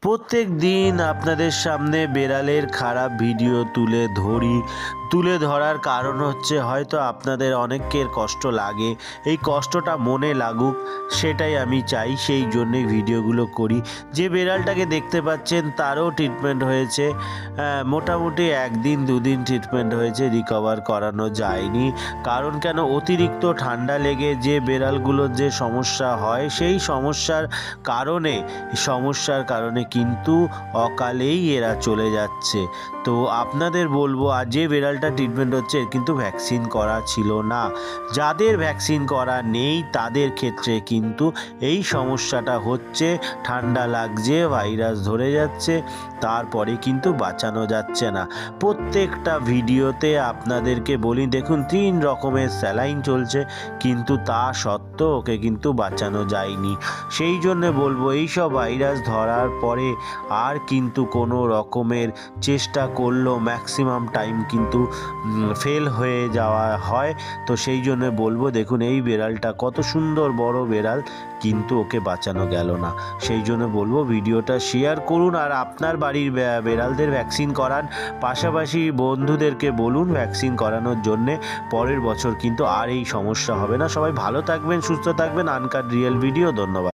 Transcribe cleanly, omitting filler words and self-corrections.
প্রত্যেক দিন আপনাদের সামনে বেড়ালের খারাপ ভিডিও তুলে ধরার কারণ হচ্ছে হয়তো আপনাদের অনেকের কষ্ট লাগে, এই কষ্টটা মনে লাগুক সেটাই আমি চাই, সেই জন্যই ভিডিওগুলো করি। যে বেড়ালটাকে দেখতে পাচ্ছেন তারও ট্রিটমেন্ট হয়েছে, মোটামুটি 1-2 দিন ট্রিটমেন্ট হয়েছে, রিকভার করানো যায়নি। কারণ কেন, অতিরিক্ত ঠান্ডা লেগে যে বেড়ালগুলোর যে সমস্যা হয় সেই সমস্যার কারণে কিন্তু অকালেই এরা চলে যাচ্ছে। তো আপনাদের বলবো, আর যে বেড়ালটা ট্রিটমেন্ট হচ্ছে এর কিন্তু ভ্যাকসিন করা ছিল না। যাদের ভ্যাকসিন করা নেই তাদের ক্ষেত্রে কিন্তু এই সমস্যাটা হচ্ছে, ঠান্ডা লাগছে, ভাইরাস ধরে যাচ্ছে, তারপরে কিন্তু বাঁচানো যাচ্ছে না। প্রত্যেকটা ভিডিওতে আপনাদেরকে বলি, দেখুন 3 রকমের স্যালাইন চলছে, কিন্তু তা সত্ত্বেও ওকে কিন্তু বাঁচানো যায়নি। সেই জন্য বলবো, এইসব ভাইরাস ধরার পরে আর কিন্তু কোনো রকমের চেষ্টা করলেও ম্যাক্সিমাম টাইম কিন্তু ফেল হয়ে যাওয়া হয়। তো সেই জন্য বলবো, দেখুন এই বেড়ালটা কত সুন্দর বড় বেড়াল, কিন্তু ওকে বাঁচানো গেল না। সেই জন্য বলবো ভিডিওটা শেয়ার করুন, আর আপনার বাড়ির বেড়ালদের ভ্যাকসিন করান, পাশাপাশি বন্ধুদেরকে বলুন ভ্যাকসিন করানোর জন্যে। পরের বছর কিন্তু আর এই সমস্যা হবে না। সবাই ভালো থাকবেন, সুস্থ থাকবেন। Uncut real video. ধন্যবাদ।